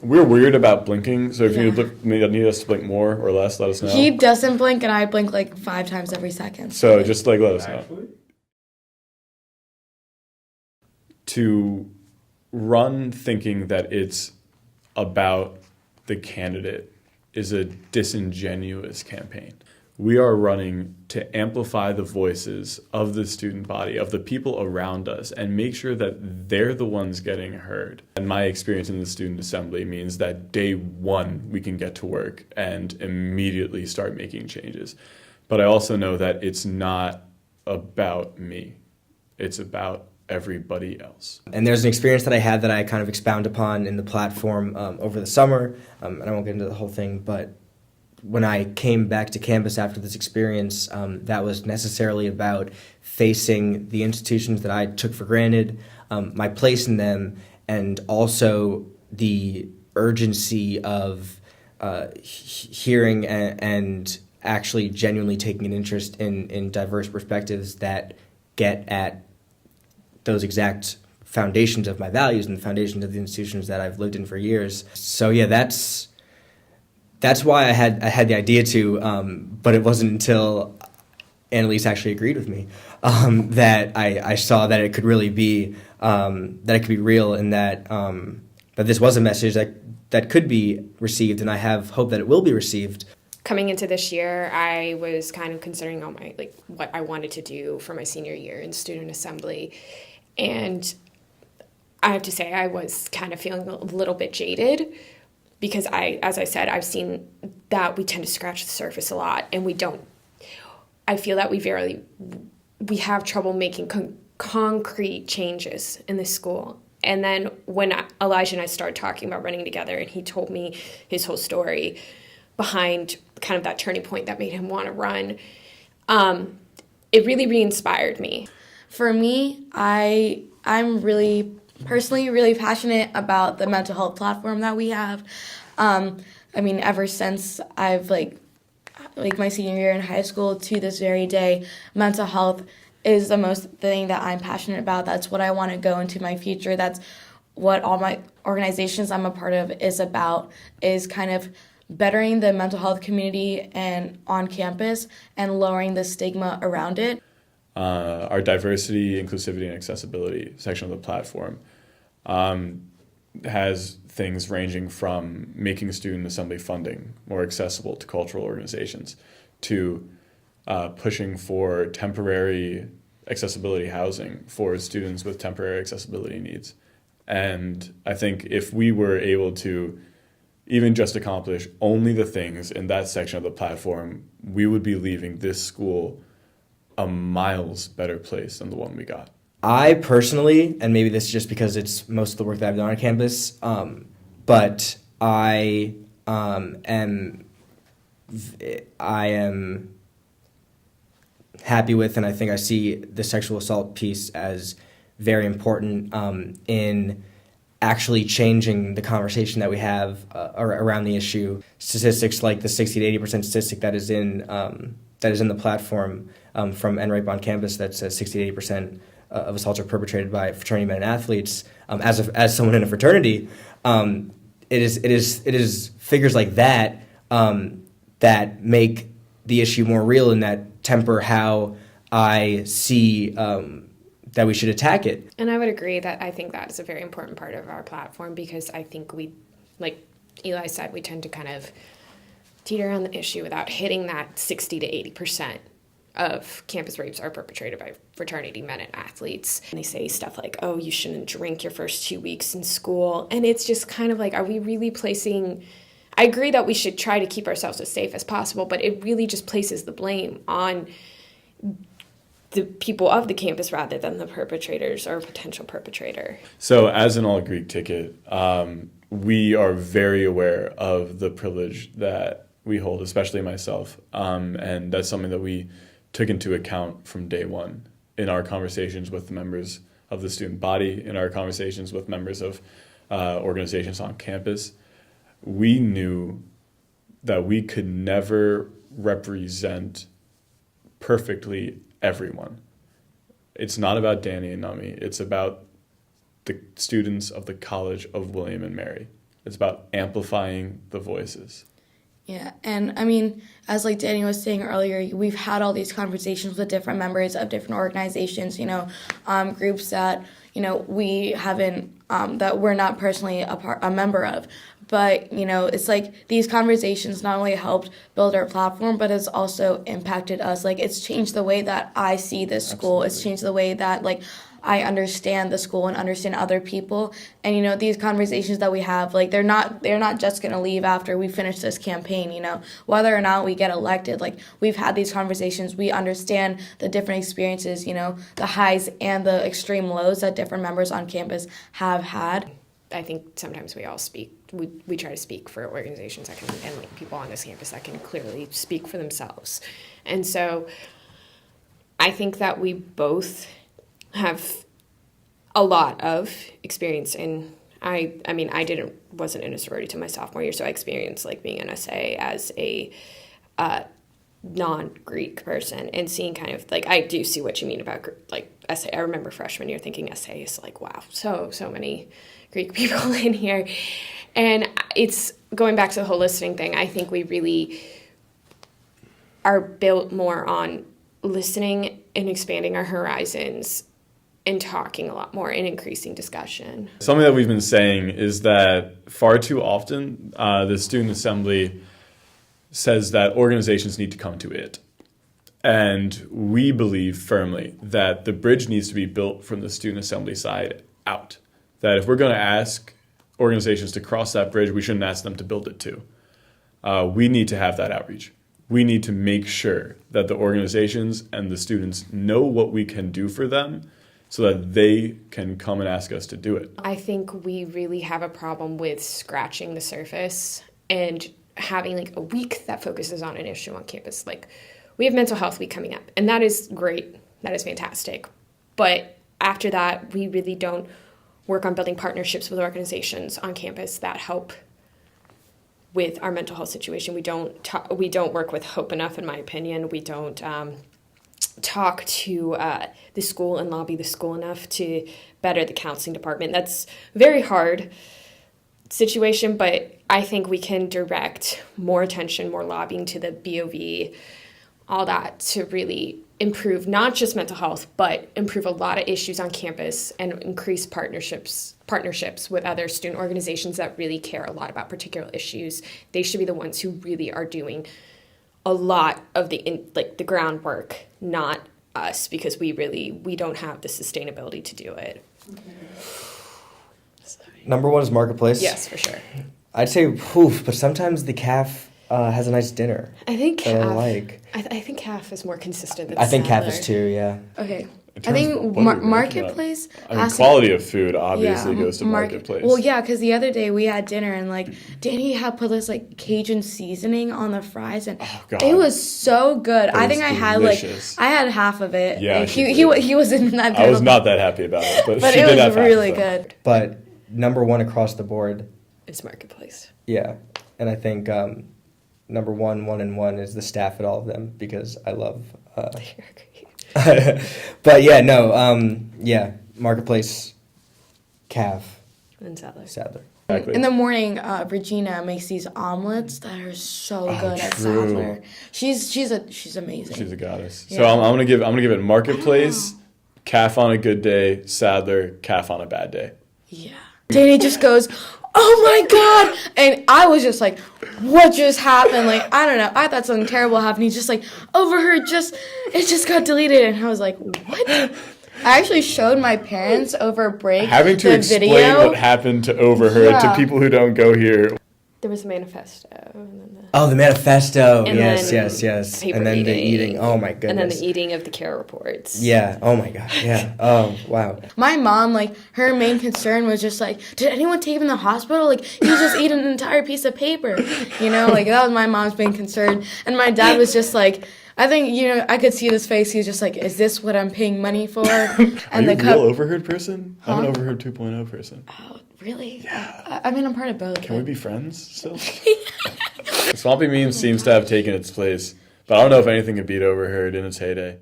We're weird about blinking, so if you need us to blink more or less, let us know. He doesn't blink, and I blink like 5 times every second. So just like let us know. To run thinking that it's about the candidate is a disingenuous campaign. We are running to amplify the voices of the student body, of the people around us, and make sure that they're the ones getting heard. And my experience in the student assembly means that day one, we can get to work and immediately start making changes. But I also know that it's not about me. It's about everybody else. And there's an experience that I had that I kind of expound upon in the platform over the summer. And I won't get into the whole thing, but when I came back to campus after this experience, that was necessarily about facing the institutions that I took for granted, my place in them, and also the urgency of hearing and actually genuinely taking an interest in diverse perspectives that get at those exact foundations of my values and the foundations of the institutions that I've lived in for years. So yeah, that's why I had the idea to, but it wasn't until Annelise actually agreed with me that I saw that it could really be that it could be real, and that this was a message that could be received, and I have hope that it will be received. Coming into this year, I was kind of considering all my what I wanted to do for my senior year in student assembly, and I have to say I was kind of feeling a little bit jaded. Because as I said, I've seen that we tend to scratch the surface a lot, and I feel that we have trouble making concrete changes in this school. And then when Elijah and I started talking about running together, and he told me his whole story behind kind of that turning point that made him want to run, it really re-inspired me. For me, I'm personally really passionate about the mental health platform that we have. Ever since I've my senior year in high school to this very day, mental health is the most thing that I'm passionate about. That's what I want to go into my future. That's what all my organizations I'm a part of is about, is kind of bettering the mental health community and on campus and lowering the stigma around it. Our diversity, inclusivity, and accessibility section of the platform has things ranging from making student assembly funding more accessible to cultural organizations, to pushing for temporary accessibility housing for students with temporary accessibility needs. And I think if we were able to even just accomplish only the things in that section of the platform, we would be leaving this school a miles better place than the one we got. I personally, and maybe this is just because it's most of the work that I've done on campus, but I am happy with, and I think I see the sexual assault piece as very important in actually changing the conversation that we have around the issue. Statistics like the 60 to 80% statistic that is in the platform from NRAPE on campus that says 60 to 80% of assaults are perpetrated by fraternity men and athletes. As someone in a fraternity, it is figures like that that make the issue more real and that temper how I see that we should attack it. And I would agree that I think that is a very important part of our platform, because I think we, like Eli said, we tend to kind of teeter on the issue without hitting that 60 to 80% of campus rapes are perpetrated by fraternity men and athletes. And they say stuff like, oh, you shouldn't drink your first 2 weeks in school. And it's just kind of like, are we really placing... I agree that we should try to keep ourselves as safe as possible, but it really just places the blame on the people of the campus rather than the perpetrators or potential perpetrator. So as an all-Greek ticket, we are very aware of the privilege that we hold, especially myself. And that's something that we took into account from day one in our conversations with the members of the student body, in our conversations with members of organizations on campus. We knew that we could never represent perfectly everyone. It's not about Danny and Nami. It's about the students of the College of William and Mary. It's about amplifying the voices. Yeah, and I mean, as like Danny was saying earlier, we've had all these conversations with different members of different organizations, groups that, we haven't, that we're not personally a member of. But, it's like these conversations not only helped build our platform, but it's also impacted us. Like, it's changed the way that I see this school. Absolutely. It's changed the way that, like, I understand the school and understand other people. And, these conversations that we have, like, they're not just going to leave after we finish this campaign, Whether or not we get elected, like, we've had these conversations. We understand the different experiences, the highs and the extreme lows that different members on campus have had. I think sometimes we all speak. We try to speak for organizations that can, and like people on this campus that can clearly speak for themselves. And so I think that we both have a lot of experience in, I wasn't in a sorority till my sophomore year, so I experienced like being an SA as a non-Greek person and seeing kind of like, I do see what you mean about like SA. I remember freshman year thinking SA is like, wow, so many Greek people in here. And it's going back to the whole listening thing. I think we really are built more on listening and expanding our horizons and talking a lot more and increasing discussion. Something that we've been saying is that far too often the student assembly says that organizations need to come to it. And we believe firmly that the bridge needs to be built from the student assembly side out. That if we're going to ask organizations to cross that bridge, we shouldn't ask them to build it too. We need to have that outreach. We need to make sure that the organizations and the students know what we can do for them so that they can come and ask us to do it. I think we really have a problem with scratching the surface and having like a week that focuses on an issue on campus. Like, we have mental health week coming up, and that is great. That is fantastic. But after that, we really don't work on building partnerships with organizations on campus that help with our mental health situation. We don't work with Hope enough, in my opinion. We don't talk to the school and lobby the school enough to better the counseling department. That's a very hard situation, but I think we can direct more attention, more lobbying to the BOV, all that, to really improve not just mental health, but improve a lot of issues on campus and increase partnerships with other student organizations that really care a lot about particular issues. They should be the ones who really are doing a lot of the groundwork, not us, because we don't have the sustainability to do it. Number one is Marketplace. Yes, for sure. I'd say, but sometimes the CAF has a nice dinner. I think that CAF, I like. I think CAF is more consistent than I think CAF Sadler. is too, yeah. Okay. In I terms think of what we're ranking Marketplace. up, I mean, quality of food obviously goes to Marketplace. Well, yeah, because the other day we had dinner and like Danny had put this like Cajun seasoning on the fries and God. it was so good. I was think I had delicious. I had half of it. Yeah, Like, she he did. wasn't in that. I was not that happy about it, but she it did was have half really of it. good. But number one across the board, It's Marketplace. yeah. And I think number one and one is the staff at all of them because I love. But yeah, no, Marketplace, CAF, And Sadler. Sadler. Exactly. In the morning, Regina makes these omelets that are so good at true. Sadler. She's amazing. She's a goddess. Yeah. So I'm gonna give it Marketplace, CAF on a good day, Sadler, CAF on a bad day. Yeah. Danny just goes, "Oh my God!" And I was just like, "What just happened?" Like, I don't know. I thought something terrible happened. He's just like, overheard, it just got deleted. And I was like, "What?" I actually showed my parents over break Having to the explain video. what happened to Overheard to Yeah. people who don't go here. There was a manifesto. And then Oh, the manifesto. And Yes. paper And then the eating. eating. Oh my and then goodness. the eating of the care reports. Yeah. Oh my God. Yeah. Oh wow. My mom, like, her main concern was just like, did anyone take him to the hospital? Like, he just ate an entire piece of paper. Like, that was my mom's main concern. And my dad was just like, I think, I could see his face. He was just like, is this what I'm paying money for? Are And you a the real Overheard person? I'm an Huh? Overheard 2.0 person. Oh, really? Yeah. I mean, I'm part of both. Can we be friends still? Swampy Meme seems to have taken its place, but I don't know if anything could beat Overheard in its heyday.